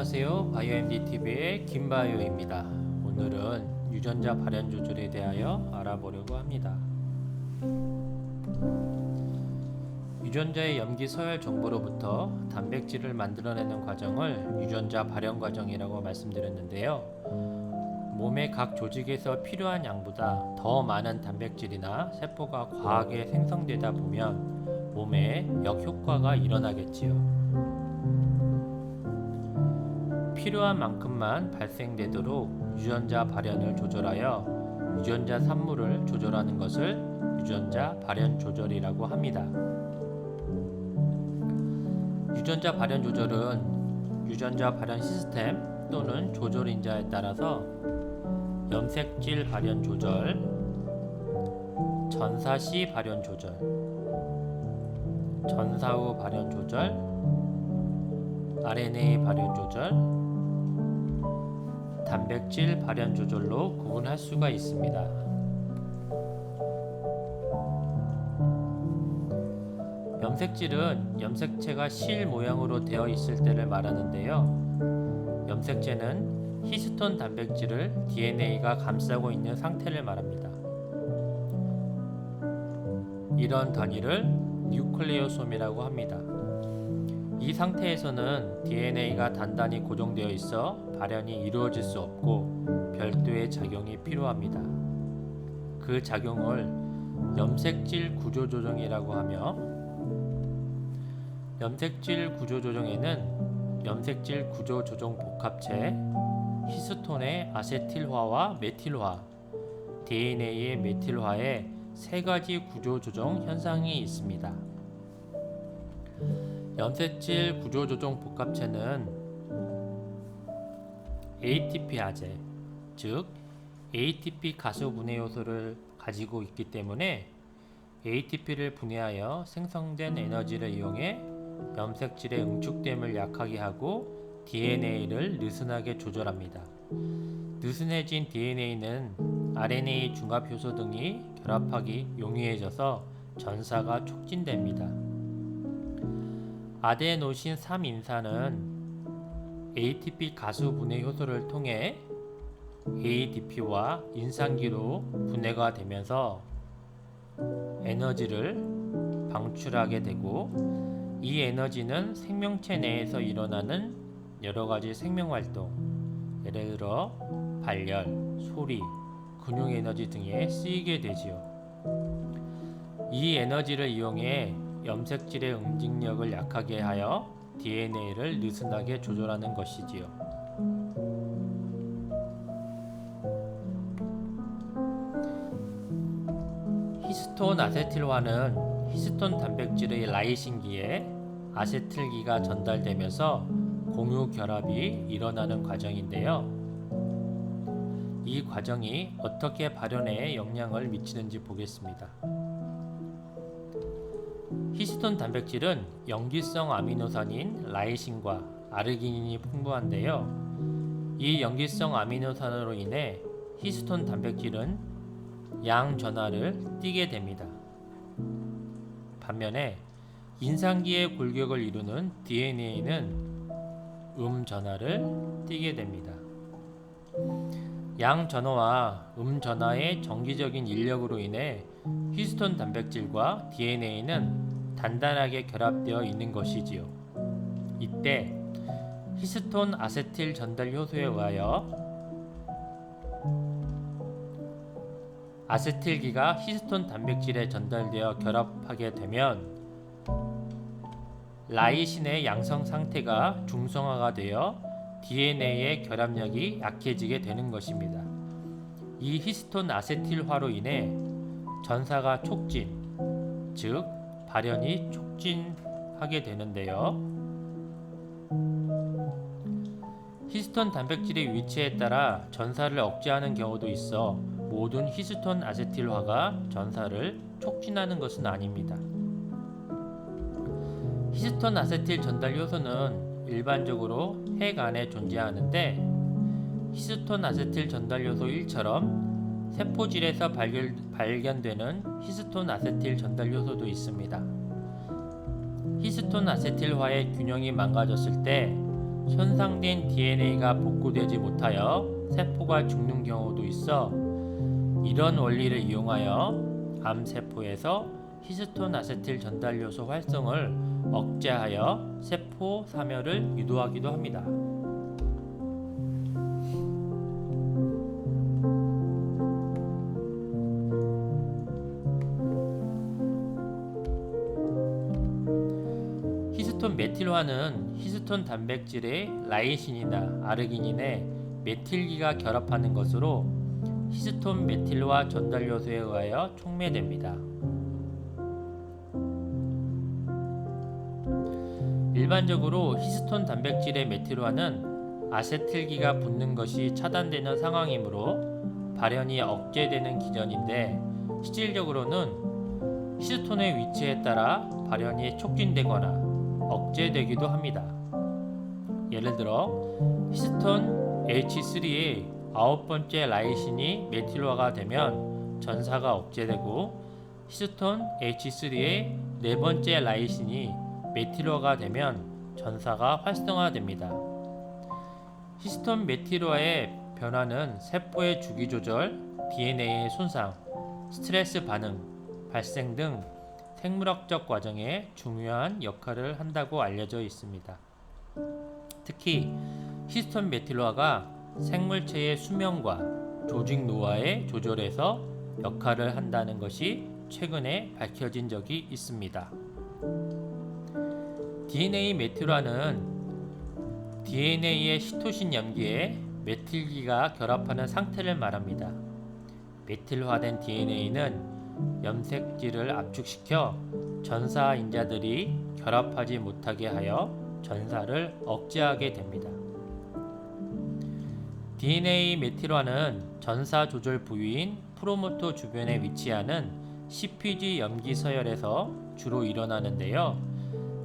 안녕하세요. 바이오MDTV의 김바이오입니다. 오늘은 유전자 발현 조절에 대하여 알아보려고 합니다. 유전자의 염기 서열 정보로부터 단백질을 만들어내는 과정을 유전자 발현 과정이라고 말씀드렸는데요. 몸의 각 조직에서 필요한 양보다 더 많은 단백질이나 세포가 과하게 생성되다 보면 몸에 역효과가 일어나겠지요. 필요한 만큼만 발생되도록 유전자 발현을 조절하여 유전자 산물을 조절하는 것을 유전자 발현 조절이라고 합니다. 유전자 발현 조절은 유전자 발현 시스템 또는 조절 인자에 따라서 염색질 발현 조절, 전사시 발현 조절, 전사후 발현 조절, RNA 발현 조절, 단백질 발현 조절로 구분할 수가 있습니다. 염색질은 염색체가 실 모양으로 되어 있을 때를 말하는데요. 염색체는 히스톤 단백질을 DNA가 감싸고 있는 상태를 말합니다. 이런 단위를 뉴클레오솜이라고 합니다. 이 상태에서는 DNA가 단단히 고정되어 있어 발현이 이루어질 수 없고 별도의 작용이 필요합니다. 그 작용을 염색질 구조조정이라고 하며, 염색질 구조조정에는 염색질 구조조정 복합체, 히스톤의 아세틸화와 메틸화, DNA의 메틸화의 세 가지 구조조정 현상이 있습니다. 염색질 구조조정 복합체는 ATP아제, 즉 ATP 가수 분해 요소를 가지고 있기 때문에 ATP를 분해하여 생성된 에너지를 이용해 염색질의 응축됨을 약하게 하고 DNA를 느슨하게 조절합니다. 느슨해진 DNA는 RNA 중합 효소 등이 결합하기 용이해져서 전사가 촉진됩니다. 아데노신 3인산은 ATP 가수 분해 효소를 통해 ADP와 인산기로 분해가 되면서 에너지를 방출하게 되고, 이 에너지는 생명체 내에서 일어나는 여러가지 생명활동, 예를 들어 발열, 소리, 근육에너지 등에 쓰이게 되지요. 이 에너지를 이용해 염색질의 응징력을 약하게 하여 DNA를 느슨하게 조절하는 것이지요. 히스톤 아세틸화는 히스톤 단백질의 라이신기에 아세틸기가 전달되면서 공유 결합이 일어나는 과정인데요. 이 과정이 어떻게 발현에 영향을 미치는지 보겠습니다. 히스톤 단백질은 염기성 아미노산인 라이신과 아르기닌이 풍부한데요. 이 염기성 아미노산으로 인해 히스톤 단백질은 양전하를 띠게 됩니다. 반면에 인산기의 골격을 이루는 DNA는 음전하를 띠게 됩니다. 양전하와 음전하의 정기적인 인력으로 인해 히스톤 단백질과 DNA는 단단하게 결합되어 있는 것이지요. 이때 히스톤 아세틸 전달 효소에 의하여 아세틸기가 히스톤 단백질에 전달되어 결합하게 되면 라이신의 양성 상태가 중성화가 되어 DNA의 결합력이 약해지게 되는 것입니다. 이 히스톤 아세틸화로 인해 전사가 촉진, 즉 발현이 촉진하게 되는데요. 히스톤 단백질의 위치에 따라 전사를 억제하는 경우도 있어 모든 히스톤 아세틸화가 전사를 촉진하는 것은 아닙니다. 히스톤 아세틸 전달 효소는 일반적으로 핵 안에 존재하는데, 히스톤 아세틸 전달 효소 1처럼 세포질에서 발견되는 히스톤 아세틸 전달 효소도 있습니다. 히스톤 아세틸화의 균형이 망가졌을 때 손상된 DNA가 복구되지 못하여 세포가 죽는 경우도 있어 이런 원리를 이용하여 암세포에서 히스톤 아세틸 전달 요소 활성을 억제하여 세포 사멸을 유도하기도 합니다. 히스톤 메틸화는 히스톤 단백질의 라이신이나 아르기닌에 메틸기가 결합하는 것으로 히스톤 메틸화 전달 요소에 의하여 촉매됩니다. 일반적으로 히스톤 단백질의 메틸화는 아세틸기가 붙는 것이 차단되는 상황이므로 발현이 억제되는 기전인데 실질적으로는 히스톤의 위치에 따라 발현이 촉진되거나 억제되기도 합니다. 예를 들어 히스톤 H3의 9번째 라이신이 메틸화가 되면 전사가 억제되고 히스톤 H3의 4번째 라이신이 메틸화가 되면 전사가 활성화됩니다. 히스톤 메틸화의 변화는 세포의 주기 조절, DNA의 손상, 스트레스 반응, 발생 등 생물학적 과정에 중요한 역할을 한다고 알려져 있습니다. 특히 히스톤 메틸화가 생물체의 수명과 조직 노화의 조절에서 역할을 한다는 것이 최근에 밝혀진 적이 있습니다. DNA 메틸화는 DNA의 시토신 염기에 메틸기가 결합하는 상태를 말합니다. 메틸화된 DNA는 염색질을 압축시켜 전사 인자들이 결합하지 못하게 하여 전사를 억제하게 됩니다. DNA 메틸화는 전사 조절 부위인 프로모터 주변에 위치하는 CPG 염기 서열에서 주로 일어나는데요.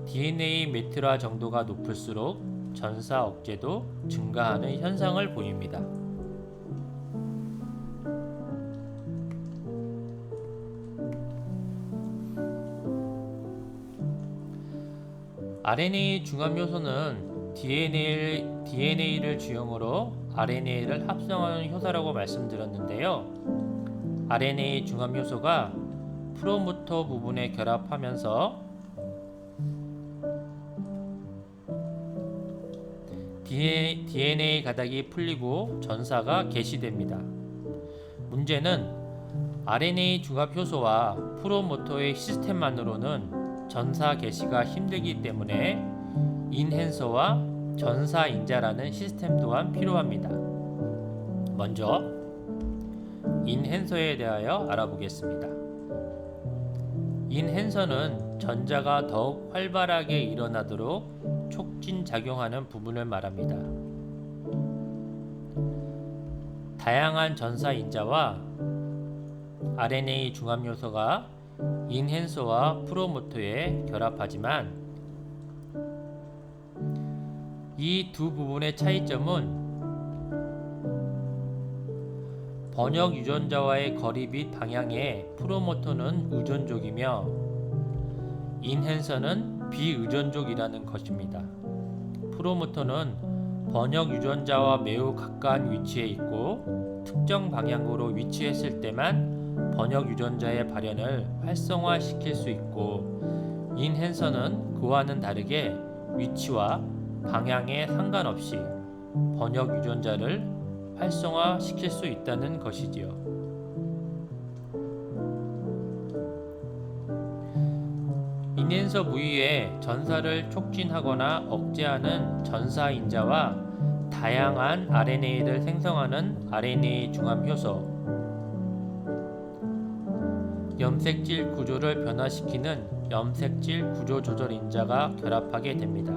DNA 메틸화 정도가 높을수록 전사 억제도 증가하는 현상을 보입니다. RNA 중합 요소는 DNA를 주형으로 RNA를 합성하는 효소라고 말씀드렸는데요. RNA 중합 요소가 프로모터 부분에 결합하면서 DNA 가닥이 풀리고 전사가 개시됩니다. 문제는 RNA 중합 효소와 프로모터의 시스템만으로는 전사 개시가 힘들기 때문에 인핸서와 전사 인자라는 시스템 또한 필요합니다. 먼저 인핸서에 대하여 알아보겠습니다. 인핸서는 전자가 더욱 활발하게 일어나도록 촉진작용하는 부분을 말합니다. 다양한 전사 인자와 RNA 중합 요소가 인핸서와 프로모터에 결합하지만 이 두 부분의 차이점은 번역 유전자와의 거리 및 방향에 프로모터는 의존적이며 인핸서는 비의존적이라는 것입니다. 프로모터는 번역 유전자와 매우 가까운 위치에 있고 특정 방향으로 위치했을 때만 번역 유전자의 발현을 활성화시킬 수 있고 인핸서는 그와는 다르게 위치와 방향에 상관없이 번역 유전자를 활성화시킬 수 있다는 것이지요. 인핸서 부위에 전사를 촉진하거나 억제하는 전사 인자와 다양한 RNA를 생성하는 RNA 중합 효소, 염색질 구조를 변화시키는 염색질 구조 조절 인자가 결합하게 됩니다.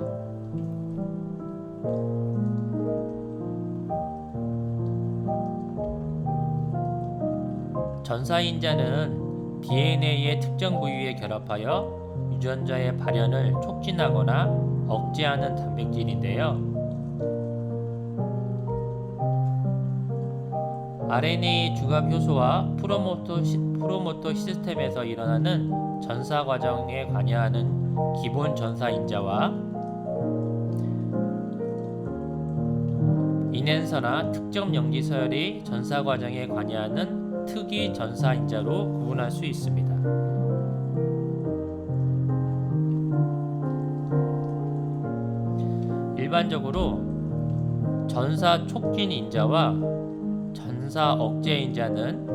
전사 인자는 DNA의 특정 부위에 결합하여 유전자의 발현을 촉진하거나 억제하는 단백질인데요. RNA 중합 효소와 프로모터 시스템에서 일어나는 전사 과정에 관여하는 기본 전사 인자와 인앤서나 특정 염기 서열의 전사 과정에 관여하는 특이 전사 인자로 구분할 수 있습니다. 일반적으로 전사 촉진 인자와 전사 억제 인자는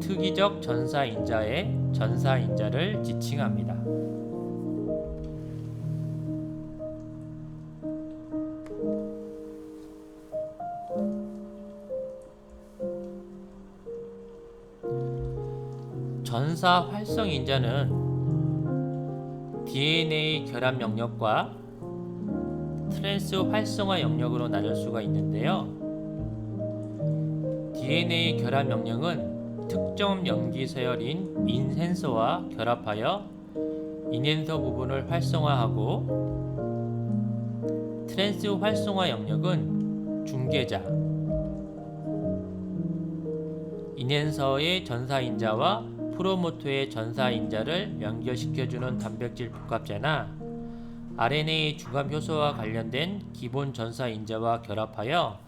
특이적 전사 인자의 전사 인자를 지칭합니다. 전사 활성 인자는 DNA 결합 영역과 트랜스 활성화 영역으로 나눌 수가 있는데요. DNA 결합 영역은 특정 염기 서열인 인앤서와 결합하여 인앤서 부분을 활성화하고, 트랜스 활성화 영역은 중계자, 인앤서의 전사인자와 프로모터의 전사인자를 연결시켜주는 단백질 복합체나 RNA 중간 효소와 관련된 기본 전사인자와 결합하여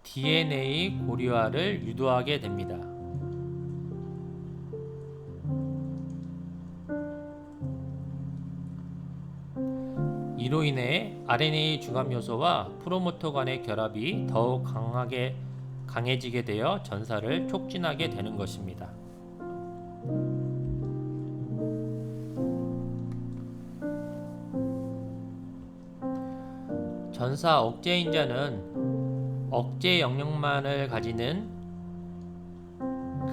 DNA 고리화를 유도하게 됩니다. 이로 인해 RNA 중간 요소와 프로모터 간의 결합이 더욱 강해지게 되어 전사를 촉진하게 되는 것입니다. 전사 억제 인자는 억제 영역만을 가지는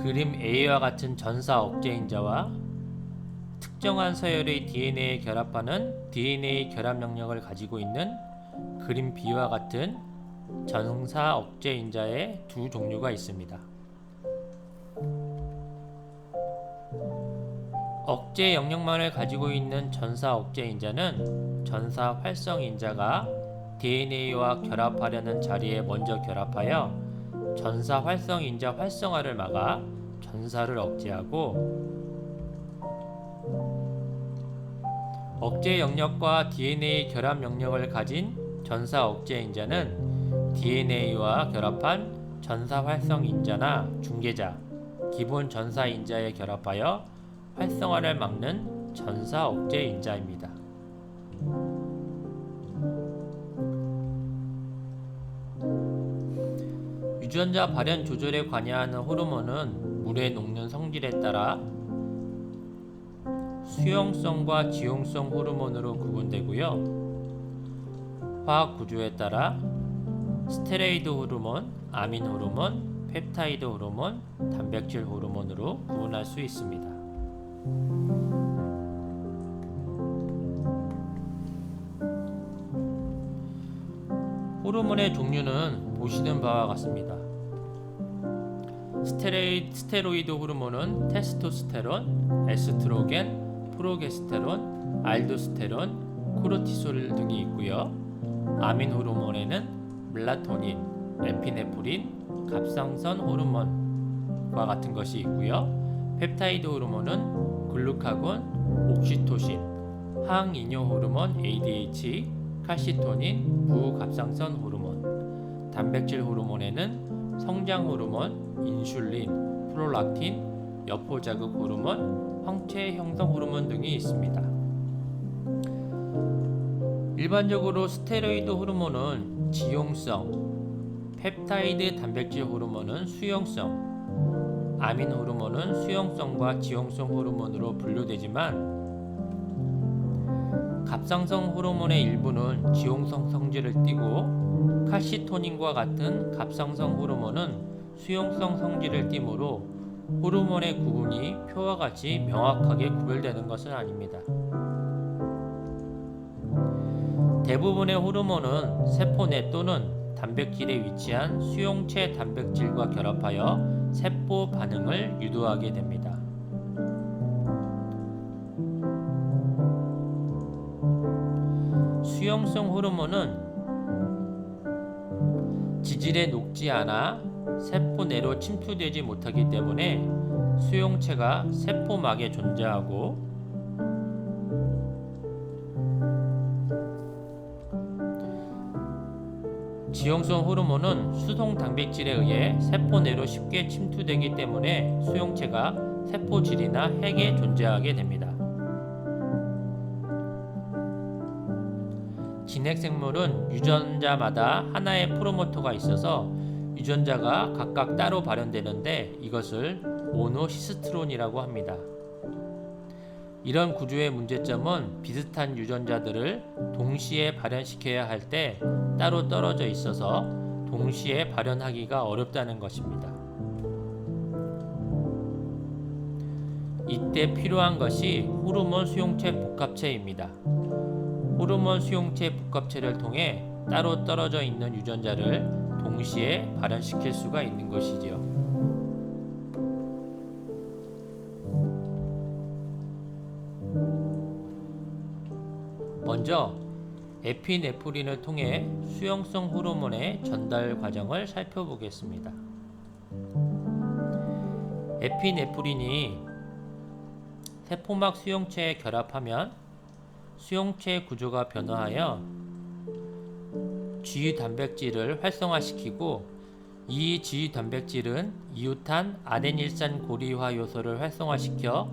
그림 A와 같은 전사 억제 인자와 특정한 서열의 DNA에 결합하는 DNA 결합 영역을 가지고 있는 그림 B와 같은 전사 억제 인자의 두 종류가 있습니다. 억제 영역만을 가지고 있는 전사 억제 인자는 전사 활성 인자가 DNA와 결합하려는 자리에 먼저 결합하여 전사 활성 인자 활성화를 막아 전사를 억제하고, 억제 영역과 DNA 결합 영역을 가진 전사 억제 인자는 DNA와 결합한 전사 활성 인자나 중계자, 기본 전사 인자에 결합하여 활성화를 막는 전사 억제 인자입니다. 유전자 발현 조절에 관여하는 호르몬은 물에 녹는 성질에 따라 수용성과 지용성 호르몬으로 구분되고요. 화학 구조에 따라 스테로이드 호르몬, 아민 호르몬, 펩타이드 호르몬, 단백질 호르몬으로 구분할 수 있습니다. 호르몬의 종류는 보시는 바와 같습니다. 스테로이드 호르몬은 테스토스테론, 에스트로겐, 프로게스테론, 알도스테론, 코르티솔 등이 있고요. 아민 호르몬에는 멜라토닌, 에피네프린, 갑상선 호르몬과 같은 것이 있고요. 펩타이드 호르몬은 글루카곤, 옥시토신, 항이뇨 호르몬 ADH, 칼시토닌, 부갑상선 호르몬, 단백질 호르몬에는 성장 호르몬, 인슐린, 프롤락틴, 여포 자극 호르몬, 황체 형성 호르몬 등이 있습니다. 일반적으로 스테로이드 호르몬은 지용성, 펩타이드 단백질 호르몬은 수용성, 아민 호르몬은 수용성과 지용성 호르몬으로 분류되지만, 갑상선 호르몬의 일부는 지용성 성질을 띠고 칼시토닌과 같은 갑상선 호르몬은 수용성 성질을 띠므로 호르몬의 구분이 표와 같이 명확하게 구별되는 것은 아닙니다. 대부분의 호르몬은 세포 내 또는 단백질에 위치한 수용체 단백질과 결합하여 세포 반응을 유도하게 됩니다. 수용성 호르몬은 지질에 녹지 않아 세포 내로 침투되지 못하기 때문에 수용체가 세포막에 존재하고, 지용성 호르몬은 수송 단백질에 의해 세포 내로 쉽게 침투되기 때문에 수용체가 세포질이나 핵에 존재하게 됩니다. 진핵생물은 유전자마다 하나의 프로모터가 있어서 유전자가 각각 따로 발현되는데 이것을 모노시스트론이라고 합니다. 이런 구조의 문제점은 비슷한 유전자들을 동시에 발현시켜야 할 때 따로 떨어져 있어서 동시에 발현하기가 어렵다는 것입니다. 이때 필요한 것이 호르몬 수용체 복합체입니다. 호르몬 수용체 복합체를 통해 따로 떨어져 있는 유전자를 동시에 발현시킬 수가 있는 것이지요. 먼저 에피네프린을 통해 수용성 호르몬의 전달 과정을 살펴보겠습니다. 에피네프린이 세포막 수용체에 결합하면 수용체 구조가 변화하여 G 단백질을 활성화시키고 이 G 단백질은 이웃한 아데닐산 고리화 요소를 활성화시켜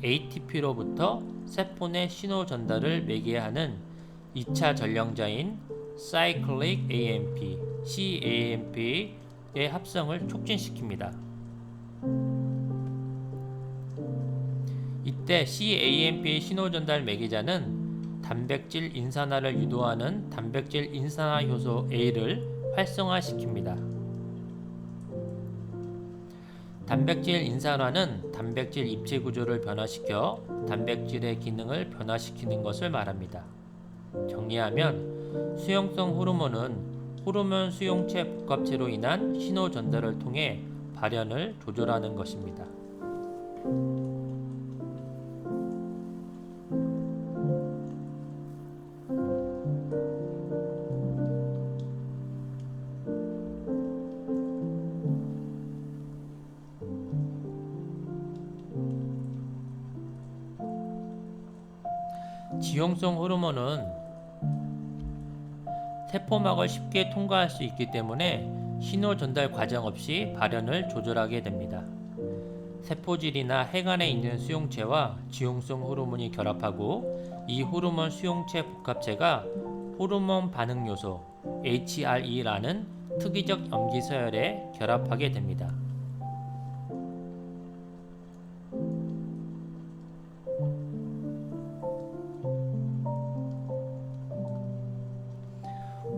ATP로부터 세포 내 신호 전달을 매개하는 2차 전령자인 Cyclic AMP, CAMP의 합성을 촉진시킵니다. 이때 CAMP의 신호 전달 매개자는 단백질 인산화를 유도하는 단백질 인산화 효소 A를 활성화시킵니다. 단백질 인산화는 단백질 입체 구조를 변화시켜 단백질의 기능을 변화시키는 것을 말합니다. 정리하면 수용성 호르몬은 호르몬 수용체 복합체로 인한 신호 전달을 통해 발현을 조절하는 것입니다. 지용성 호르몬은 세포막을 쉽게 통과할 수 있기 때문에 신호 전달 과정 없이 발현을 조절하게 됩니다. 세포질이나 핵 안에 있는 수용체와 지용성 호르몬이 결합하고 이 호르몬 수용체 복합체가 호르몬 반응 요소 HRE라는 특이적 염기서열에 결합하게 됩니다.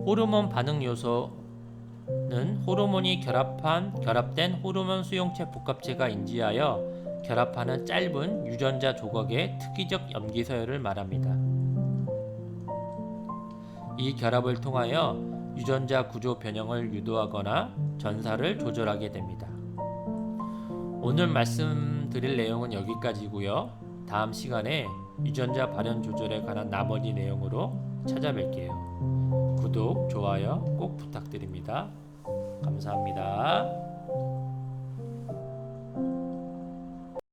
호르몬 반응 요소는 호르몬이 결합된 호르몬 수용체 복합체가 인지하여 결합하는 짧은 유전자 조각의 특이적 염기서열을 말합니다. 이 결합을 통하여 유전자 구조 변형을 유도하거나 전사를 조절하게 됩니다. 오늘 말씀드릴 내용은 여기까지고요. 다음 시간에 유전자 발현 조절에 관한 나머지 내용으로 찾아뵐게요. 구독, 좋아요 꼭 부탁드립니다. 감사합니다.